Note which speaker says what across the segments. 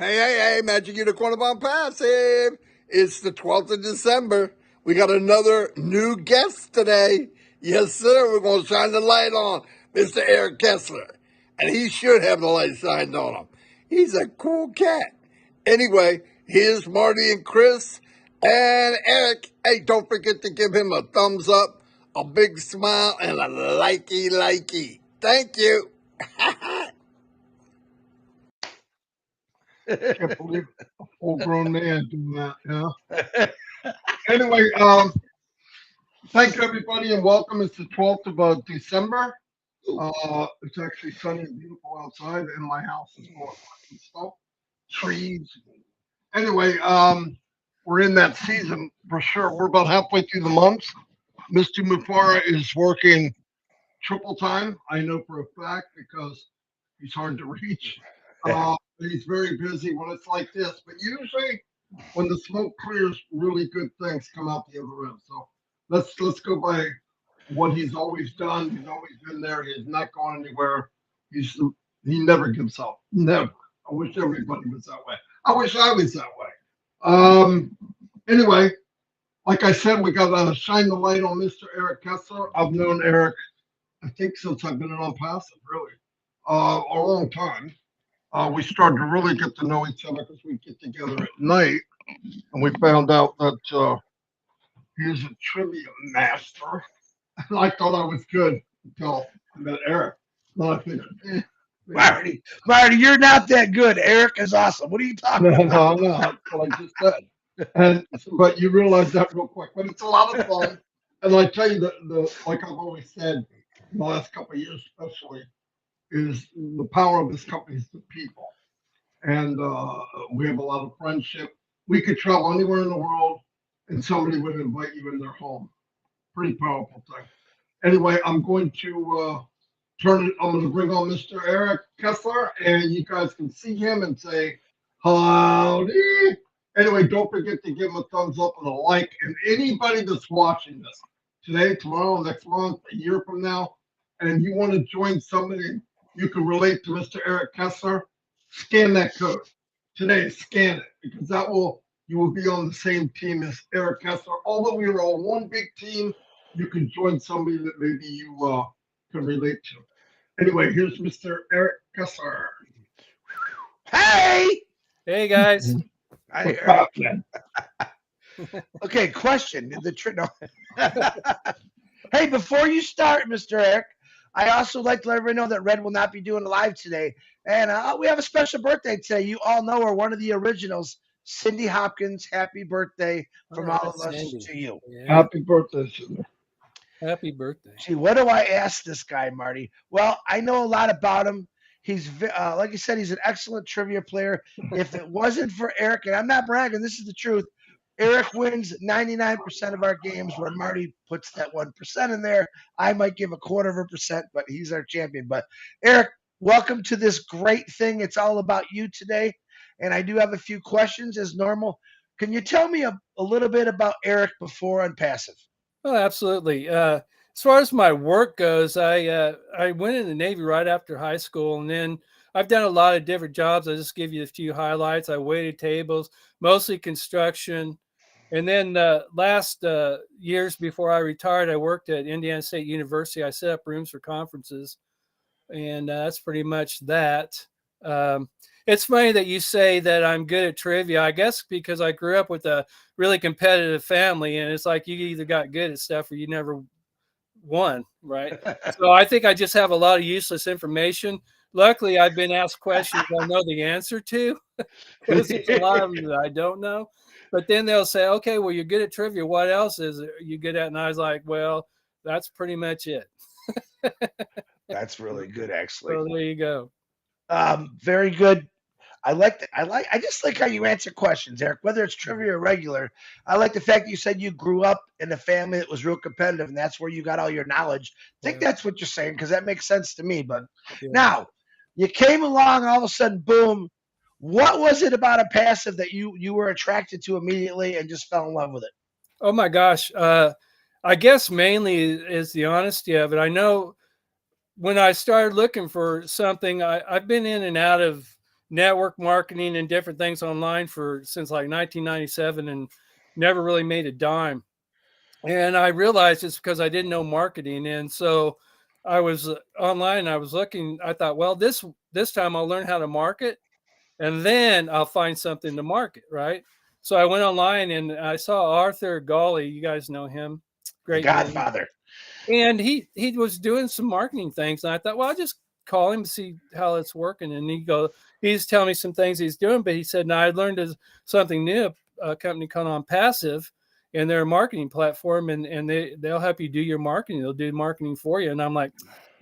Speaker 1: Hey, Magic Unicorn on Passive. It's the 12th of December. We got another new guest today. Yes, sir. We're going to shine the light on Mr. Eric Kesler. And he should have the light shined on him. He's a cool cat. Anyway, here's Marty and Chris and Eric. Hey, don't forget to give him a thumbs up, a big smile, and a likey. Thank you.
Speaker 2: Can't believe a full-grown man doing that. Anyway, thank you everybody and welcome. It's the 12th of December. It's actually sunny and beautiful outside, and my house is full of fucking stuff, trees. Anyway, we're in that season for sure. We're about halfway through the month. Mr. Mufara is working triple time. I know for a fact because he's hard to reach. He's very busy when it's like this, but usually when the smoke clears, really good things come out the other end. So let's go by what he's always done. He's always been there. He's not going anywhere. He never gives up. Never. I wish everybody was that way. I wish I was that way. Anyway, like I said, we got to shine the light on Mr. Eric Kesler. I've known Eric, I think, since I've been on Passive, really, a long time. We started to really get to know each other because we get together at night, and we found out that he's a trivia master. And I thought I was good until I met Eric. Then I figured,
Speaker 3: Marty, you're not that good. Eric is awesome. What are you talking about?
Speaker 2: No, that's what I just said. But you realize that real quick. But it's a lot of fun. And I tell you, like I've always said, in the last couple of years especially, is the power of this company is the people. And we have a lot of friendship. We could travel anywhere in the world and somebody would invite you in their home. Pretty powerful thing. Anyway, I'm going to I'm going to bring on Mr. Eric Kesler, and you guys can see him and say, howdy. Anyway, don't forget to give him a thumbs up and a like. And anybody that's watching this today, tomorrow, next month, a year from now, and you want to join somebody you can relate to Mr. Eric Kesler, scan that code today. Scan it because you will be on the same team as Eric Kesler. Although we are all one big team, you can join somebody that maybe you can relate to. Anyway, here's Mr. Eric Kesler.
Speaker 3: Hey
Speaker 4: guys.
Speaker 3: Hi, Eric. Okay, question. Hey, before you start, Mr. Eric, I also like to let everyone know that Red will not be doing live today. And we have a special birthday today. You all know her, one of the originals, Cindy Hopkins. Happy birthday from all of us to you.
Speaker 2: Yeah. Happy birthday, Cindy.
Speaker 4: Happy birthday.
Speaker 3: Gee, what do I ask this guy, Marty? Well, I know a lot about him. He's, like I said, he's an excellent trivia player. If it wasn't for Eric, and I'm not bragging, this is the truth, Eric wins 99% of our games where Marty puts that 1% in there. I might give 0.25%, but he's our champion. But Eric, welcome to this great thing. It's all about you today. And I do have a few questions as normal. Can you tell me a little bit about Eric before on Passive?
Speaker 4: Oh, absolutely. As far as my work goes, I went in the Navy right after high school, and then I've done a lot of different jobs. I'll just give you a few highlights. I waited tables, mostly construction. And then last years before I retired, I worked at Indiana State University. I set up rooms for conferences, and that's pretty much that. It's funny that you say that I'm good at trivia, I guess, because I grew up with a really competitive family, and it's like you either got good at stuff or you never won, right? So I think I just have a lot of useless information. Luckily, I've been asked questions I know the answer to, because there's a lot of them that I don't know. But then they'll say, okay, well, you're good at trivia. What else is you good at? And I was like, well, that's pretty much it.
Speaker 3: That's really good, actually.
Speaker 4: So there you go.
Speaker 3: Very good. I just like how you answer questions, Eric, whether it's trivia or regular. I like the fact that you said you grew up in a family that was real competitive, and that's where you got all your knowledge. I think that's what you're saying, because that makes sense to me. But now, you came along, all of a sudden, boom. What was it about a Passive that you were attracted to immediately and just fell in love with it?
Speaker 4: Oh, my gosh. I guess mainly is the honesty of it. I know when I started looking for something, I've been in and out of network marketing and different things online since like 1997 and never really made a dime. And I realized it's because I didn't know marketing. And so I was online, I was looking, I thought, well, this time I'll learn how to market and then I'll find something to market, right? So I went online and I saw Arthur Gawley. You guys know him.
Speaker 3: The
Speaker 4: Great name.
Speaker 3: Godfather.
Speaker 4: And he was doing some marketing things. And I thought, well, I'll just call him, see how it's working. And he's telling me some things he's doing, but he said, no, I learned something new, a company called On Passive, and they're a marketing platform, and they'll help you do your marketing. They'll do marketing for you. And I'm like,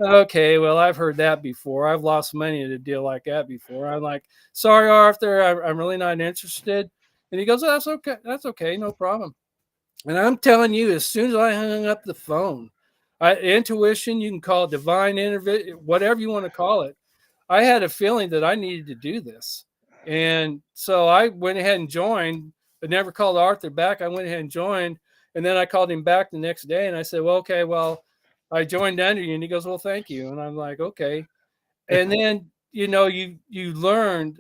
Speaker 4: okay, well, I've heard that before. I've lost money at a deal like that before. I'm like, sorry, Arthur, I'm really not interested. And he goes, oh, that's okay. That's okay. No problem. And I'm telling you, as soon as I hung up the phone, intuition, you can call it divine intervention, whatever you want to call it. I had a feeling that I needed to do this. And so I went ahead and joined. I never called Arthur back. I went ahead and joined. And then I called him back the next day and I said, well, okay, well, I joined under you. And he goes, well, thank you. And I'm like, okay. And then, you learned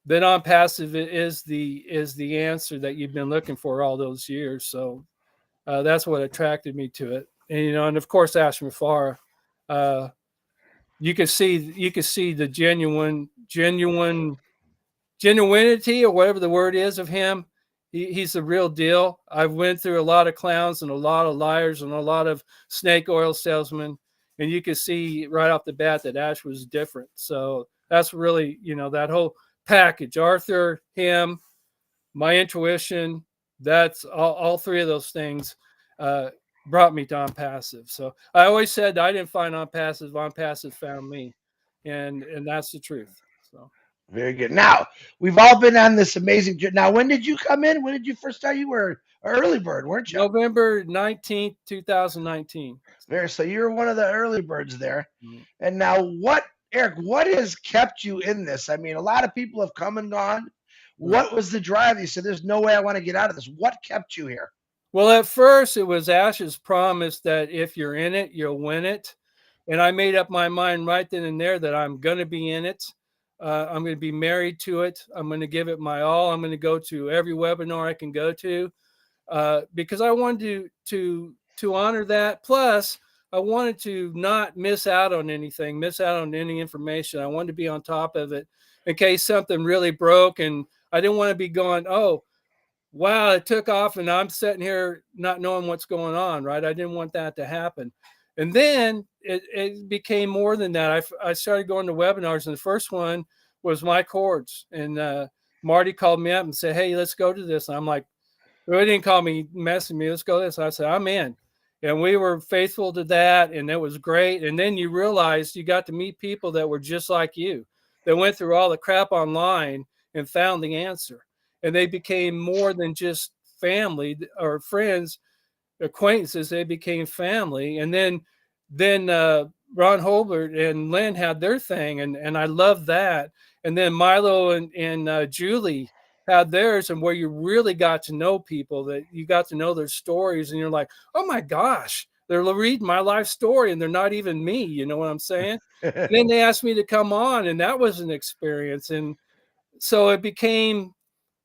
Speaker 4: that On Passive is the answer that you've been looking for all those years. So that's what attracted me to it. And, and of course, Ashton Farr, you could see the genuinity or whatever the word is of him. He's the real deal. I've went through a lot of clowns and a lot of liars and a lot of snake oil salesmen, and you could see right off the bat that Ash was different. So that's really, that whole package, Arthur, him, my intuition, that's all three of those things brought me to On Passive. So I always said I didn't find On Passive found me, and that's the truth. So
Speaker 3: very good. Now we've all been on this amazing journey. Now, when did you come in? When did you first start? You were an early bird, weren't you?
Speaker 4: November 19th, 2019.
Speaker 3: So you're one of the early birds there. Mm-hmm. And now, Eric, what has kept you in this? I mean, a lot of people have come and gone. What was the drive? You said, there's no way I want to get out of this. What kept you here?
Speaker 4: Well, at first, it was Ash's promise that if you're in it, you'll win it. And I made up my mind right then and there that I'm going to be in it. I'm going to be married to it. I'm going to give it my all. I'm going to go to every webinar I can go to because I wanted to honor that. Plus, I wanted to not miss out on anything, miss out on any information. I wanted to be on top of it in case something really broke. And I didn't want to be going, oh, wow, it took off and I'm sitting here not knowing what's going on, right? I didn't want that to happen. And then it became more than that. I started going to webinars, and the first one was My Chords. And Marty called me up and said, hey, let's go to this. And I'm like, well, he didn't call me, messing me. Let's go to this. I said, I'm in. And we were faithful to that, and it was great. And then you realized you got to meet people that were just like you, that went through all the crap online and found the answer. And they became more than just family or friends, acquaintances. They became family. And then Ron Holbert and Lynn had their thing, and I love that. And then Milo and Julie had theirs, and where you really got to know people, that you got to know their stories, and you're like, oh my gosh, they're reading my life story, and they're not even me. You know what I'm saying? Then they asked me to come on, and that was an experience. And so it became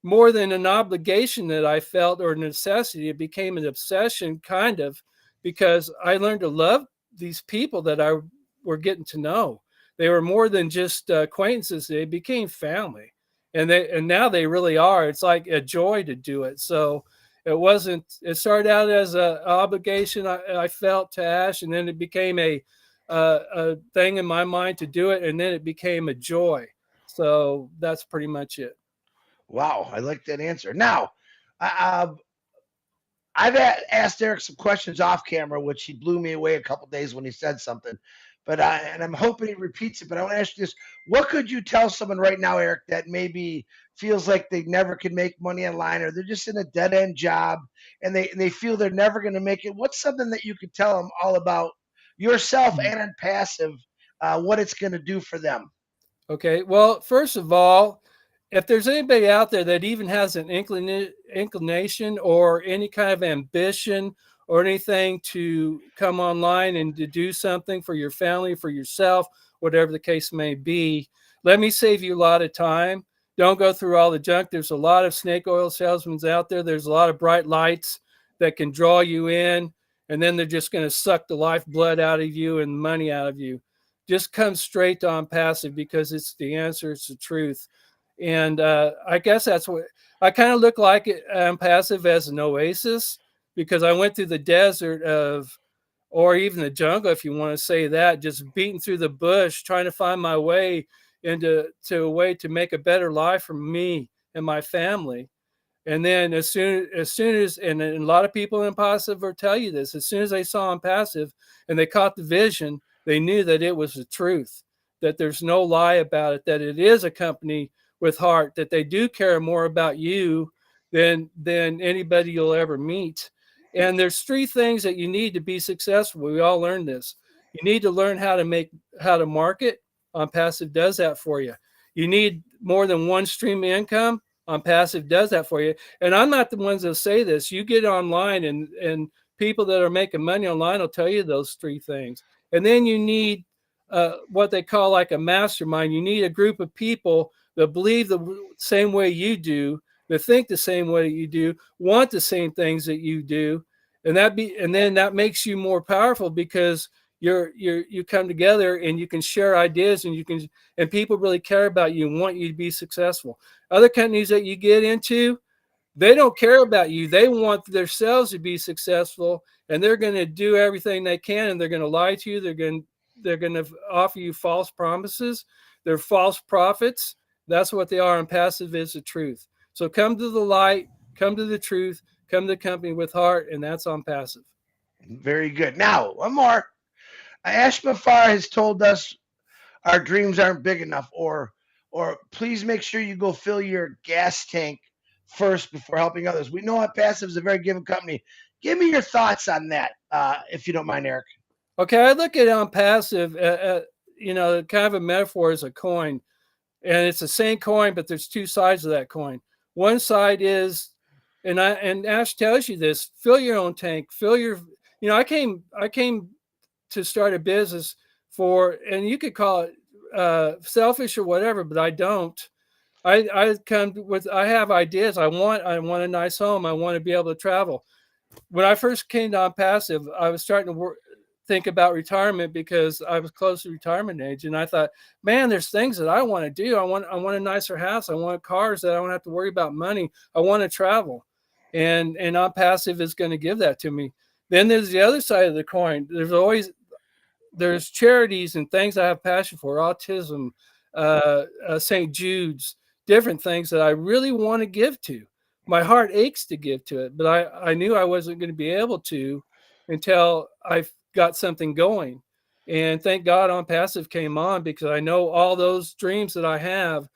Speaker 4: more than an obligation that I felt or necessity. It became an obsession, kind of, because I learned to love these people that I were getting to know. They were more than just acquaintances. They became family, and now they really are. It's like a joy to do it. So it started out as an obligation I felt to Ash, and then it became a thing in my mind to do it. And then it became a joy. So that's pretty much it.
Speaker 3: Wow, I like that answer. Now, I've asked Eric some questions off camera, which he blew me away a couple days when he said something. But I'm hoping he repeats it. But I want to ask you this: what could you tell someone right now, Eric, that maybe feels like they never can make money online, or they're just in a dead end job, and they feel they're never going to make it? What's something that you could tell them all about yourself and On Passive, what it's going to do for them?
Speaker 4: Okay. Well, first of all, if there's anybody out there that even has an inclination or any kind of ambition or anything to come online and to do something for your family, for yourself, whatever the case may be, Let me save you a lot of time. Don't go through all the junk. There's a lot of snake oil salesmen out there. There's a lot of bright lights that can draw you in, and then they're just going to suck the lifeblood out of you and money out of you. Just come straight to On Passive because it's the answer. It's the truth. And I guess that's what I kind of look like On Passive as an oasis, because I went through the desert of, or even the jungle, if you want to say that, just beating through the bush, trying to find my way into a way to make a better life for me and my family. And then as soon as and a lot of people in Passive will tell you this, as soon as they saw On Passive and they caught the vision, they knew that it was the truth, that there's no lie about it, that it is a company with heart, that they do care more about you than anybody you'll ever meet. And there's three things that you need to be successful. We all learned this. You need to learn how to market. On Passive does that for you. You need more than one stream of income. On Passive does that for you. And I'm not the ones that say this. You get online and people that are making money online will tell you those three things. And then you need what they call like a mastermind. You need a group of people that believe the same way you do, that think the same way you do, want the same things that you do. And then that makes you more powerful because you come together and you can share ideas and people really care about you and want you to be successful. Other companies that you get into, they don't care about you. They want themselves to be successful, and they're going to do everything they can, and they're going to lie to you. They're going to offer you false promises. They're false prophets. That's what they are. And Passive is the truth. So come to the light, come to the truth, come to the company with heart, and that's On Passive.
Speaker 3: Very good. Now, one more. Ash Mafar has told us our dreams aren't big enough, or please make sure you go fill your gas tank first before helping others. We know On Passive is a very giving company. Give me your thoughts on that, if you don't mind, Eric.
Speaker 4: Okay, I look at On Passive, kind of a metaphor as a coin, and it's the same coin, but there's two sides of that coin. One side is, and Ash tells you this: fill your own tank, fill your. I came to start a business and you could call it selfish or whatever, but I don't. I have ideas. I want a nice home. I want to be able to travel. When I first came to On Passive, I was starting to think about retirement because I was close to retirement age, and I thought, man, there's things that I want to do. I want a nicer house. I want cars that I don't have to worry about money. I want to travel, and On Passive is going to give that to me. Then there's the other side of the coin. There's charities and things I have passion for, autism, St. Jude's, different things that I really want to give to. My heart aches to give to it, but I knew I wasn't going to be able to until I got something going. And thank God On Passive came on, because I know all those dreams that I have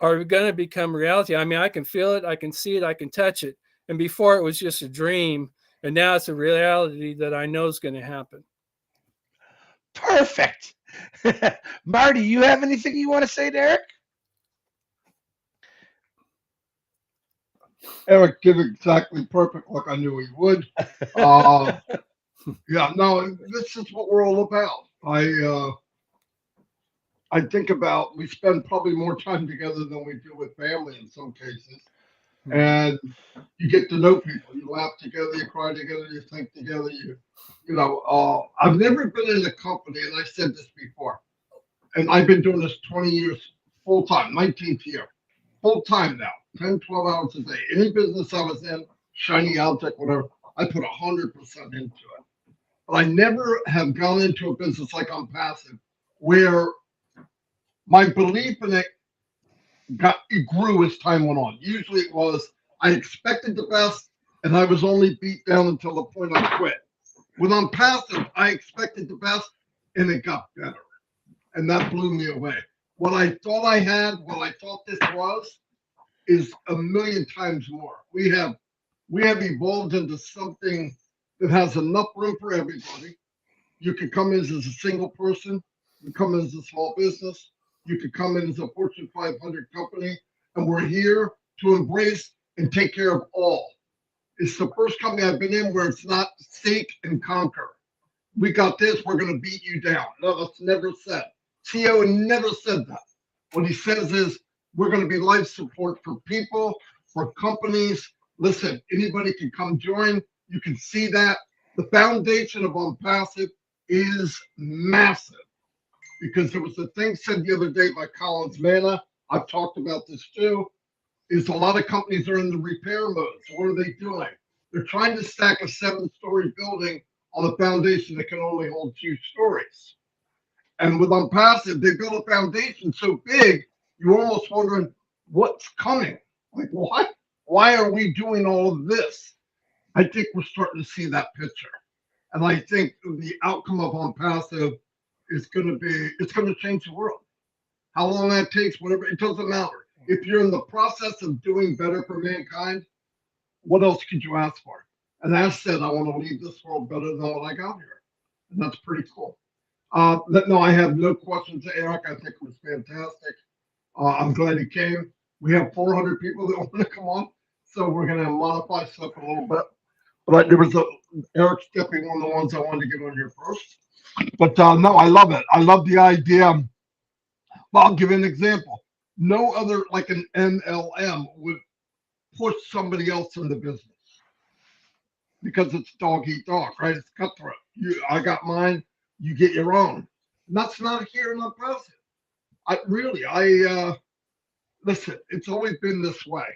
Speaker 4: are going to become reality. I mean, I can feel it, I can see it, I can touch it. And before it was just a dream, and now it's a reality that I know is going to happen.
Speaker 3: Perfect. Marty, you have anything you want to say to Eric?
Speaker 2: Eric did exactly perfect, like I knew he would. Yeah, no, this is what we're all about. I think about, we spend probably more time together than we do with family in some cases, and you get to know people. You laugh together, you cry together, you think together. I've never been in a company, and I said this before, and I've been doing this 20 years full time, 19th year, full time now, 10, 12 hours a day. Any business I was in, shiny object, whatever, I put 100% into it. But I never have gone into a business like On Passive where my belief in it grew as time went on. Usually it was, I expected the best, and I was only beat down until the point I quit. With On Passive, I expected the best, and it got better. And that blew me away. What I thought I had, what I thought this was, is a million times more. We have evolved into something that has enough room for everybody. You could come in as a single person, you could come in as a small business, you could come in as a Fortune 500 company, and we're here to embrace and take care of all. It's the first company I've been in where it's not seek and conquer. We got this, we're going to beat you down. No, that's never said. CEO never said that. What he says is we're going to be life support for people, for companies. Listen, anybody can come join. You can see that. The foundation of OnPassive is massive because there was a thing said the other day by Collins Manna. I've talked about this too. Is a lot of companies are in the repair mode. So what are they doing? They're trying to stack a 7-story building on a foundation that can only hold 2 stories. And with OnPassive, they built a foundation so big, you're almost wondering what's coming. Like, what? Why are we doing all of this? I think we're starting to see that picture. And I think the outcome of OnPassive is going to be, it's going to change the world. How long that takes, whatever, it doesn't matter. If you're in the process of doing better for mankind, what else could you ask for? And as said, I want to leave this world better than what I got here. And that's pretty cool. No, I have no questions to Eric. I think it was fantastic. I'm glad he came. We have 400 people that want to come on, so we're going to modify stuff a little bit. But there was Eric's definitely one of the ones I wanted to get on here first. But no, I love it. I love the idea. Well, I'll give you an example. No other, like an MLM, would push somebody else in the business because it's dog eat dog, right? It's cutthroat. I got mine, you get your own. And that's not here in OnPassive. Listen, it's always been this way.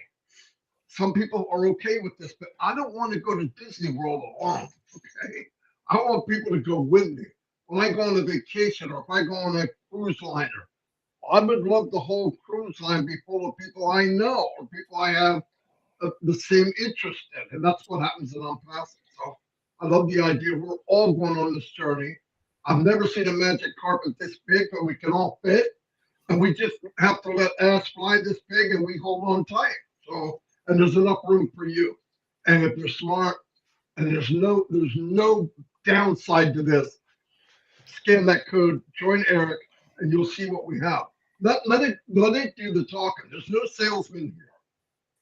Speaker 2: Some people are okay with this, but I don't want to go to Disney World alone, okay? I want people to go with me. When I go on a vacation or if I go on a cruise liner, I would love the whole cruise line be full of people I know or people I have the same interest in. And that's what happens in OnPassive. So I love the idea. We're all going on this journey. I've never seen a magic carpet this big, but we can all fit. And we just have to let ass fly this big and we hold on tight. So, and there's enough room for you. And if you're smart, and there's no downside to this, scan that code, join Eric, and you'll see what we have. Let it do the talking. There's no salesman here.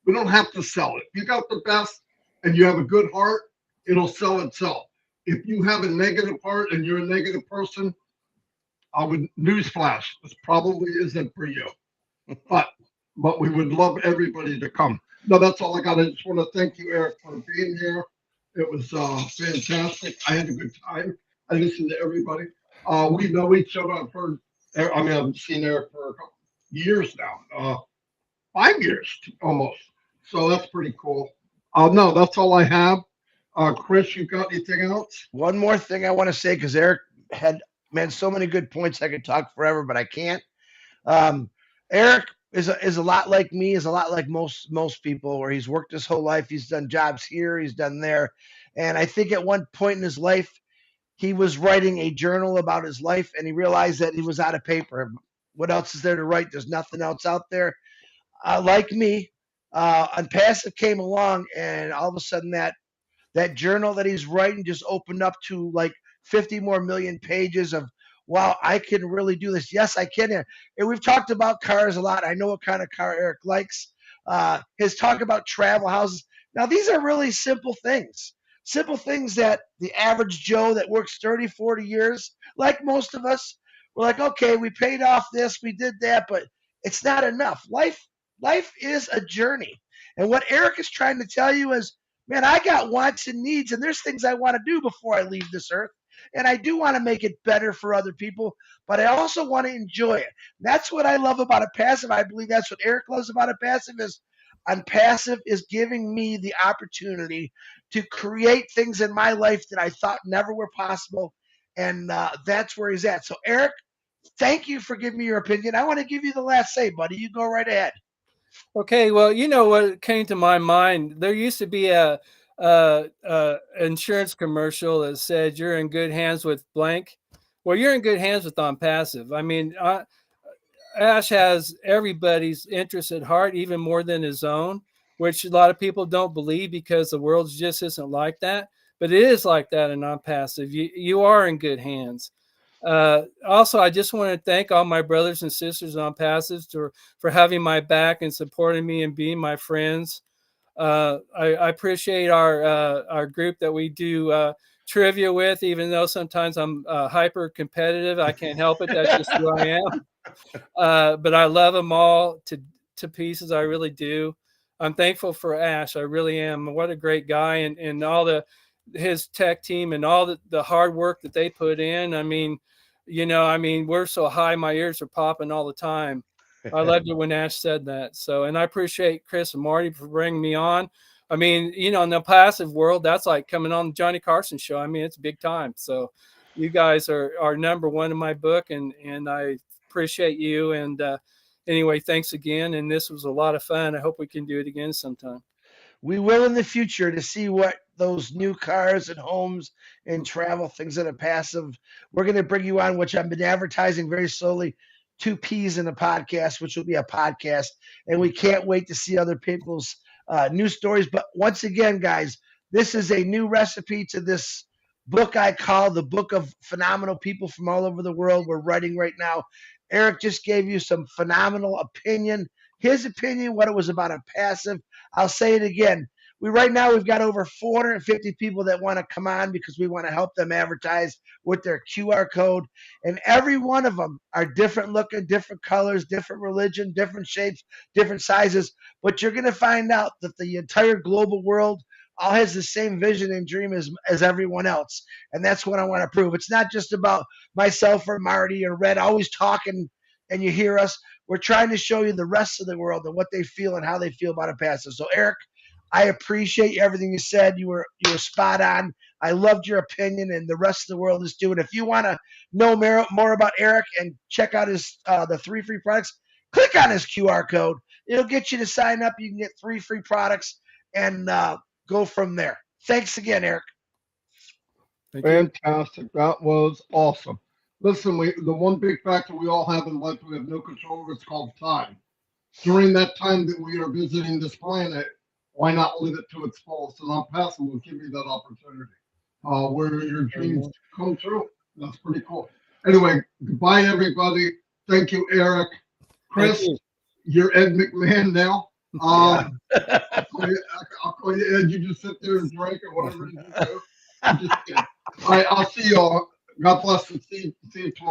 Speaker 2: We don't have to sell it. If you got the best and you have a good heart, it'll sell itself. If you have a negative heart and you're a negative person, I would newsflash. This probably isn't for you. But we would love everybody to come. No, that's all I got. I just want to thank you, Eric, for being here. It was fantastic. I had a good time. I listened to everybody. We know each other. I've seen Eric for a couple years now, 5 years almost. So that's pretty cool. No, that's all I have. Chris, you got anything else?
Speaker 3: One more thing I want to say because Eric had so many good points. I could talk forever, but I can't. Eric is a lot like me. Is a lot like most people, where he's worked his whole life. He's done jobs here. He's done there, and I think at one point in his life, he was writing a journal about his life, and he realized that he was out of paper. What else is there to write? There's nothing else out there. Like me, OnPassive came along, and all of a sudden that journal that he's writing just opened up to like 50 more million pages of, wow, I can really do this. Yes, I can. And we've talked about cars a lot. I know what kind of car Eric likes. His talk about travel houses. Now, these are really simple things that the average Joe that works 30, 40 years, like most of us, we're like, okay, we paid off this, we did that, but it's not enough. Life is a journey. And what Eric is trying to tell you is, man, I got wants and needs, and there's things I want to do before I leave this earth. And I do want to make it better for other people, but I also want to enjoy it. That's what I love about OnPassive. I believe that's what Eric loves about OnPassive is OnPassive is giving me the opportunity to create things in my life that I thought never were possible. And that's where he's at. So, Eric, thank you for giving me your opinion. I want to give you the last say, buddy. You go right ahead.
Speaker 4: Okay, well, you know what came to my mind? There used to be a insurance commercial that said you're in good hands with blank. Well, you're in good hands with OnPassive. I mean, Ash has everybody's interest at heart, even more than his own, which a lot of people don't believe because the world just isn't like that. But it is like that in OnPassive. You are in good hands. Also, I just want to thank all my brothers and sisters on OnPassive for having my back and supporting me and being my friends. I appreciate our group that we do trivia with, even though sometimes I'm hyper competitive. I can't help it. That's just who I am. But I love them all to pieces. I really do. I'm thankful for Ash. I really am. What a great guy, and all his tech team and all the hard work that they put in. I mean, we're so high, my ears are popping all the time. I loved it when Ash said that. So, and I appreciate Chris and Marty for bringing me on. I mean, in the passive world, that's like coming on the Johnny Carson show. I mean, it's big time. So you guys are number one in my book, and I appreciate you. And anyway, thanks again. And this was a lot of fun. I hope we can do it again sometime.
Speaker 3: We will in the future to see what those new cars and homes and travel things that are passive. We're going to bring you on, which I've been advertising very slowly, 2Ps in a podcast, which will be a podcast. And we can't wait to see other people's news stories. But once again, guys, this is a new recipe to this book I call the Book of Phenomenal People from All Over the World. We're writing right now. Eric just gave you some phenomenal opinion. His opinion, what it was about a passive. I'll say it again. Right now we've got over 450 people that want to come on because we want to help them advertise with their QR code. And every one of them are different looking, different colors, different religion, different shapes, different sizes. But you're going to find out that the entire global world all has the same vision and dream as everyone else. And that's what I want to prove. It's not just about myself or Marty or Red always talking and you hear us. We're trying to show you the rest of the world and what they feel and how they feel about a passive. So, Eric, I appreciate everything you said. You were spot on. I loved your opinion, and the rest of the world is too. And if you want to know more about Eric and check out his the 3 free products, click on his QR code. It'll get you to sign up. You can get 3 free products and go from there. Thanks again, Eric.
Speaker 2: Fantastic. That was awesome. Listen, the one big factor we all have in life we have no control over, it's called time. During that time that we are visiting this planet, why not live it to its fullest? And I'm passing will give you that opportunity where your dreams come true. That's pretty cool. Anyway, goodbye, everybody. Thank you, Eric. Chris, you're Ed McMahon now. I'll call you Ed. You just sit there and drink or whatever it is you do. I'm just kidding. All right, I'll see y'all. God bless and see you tomorrow.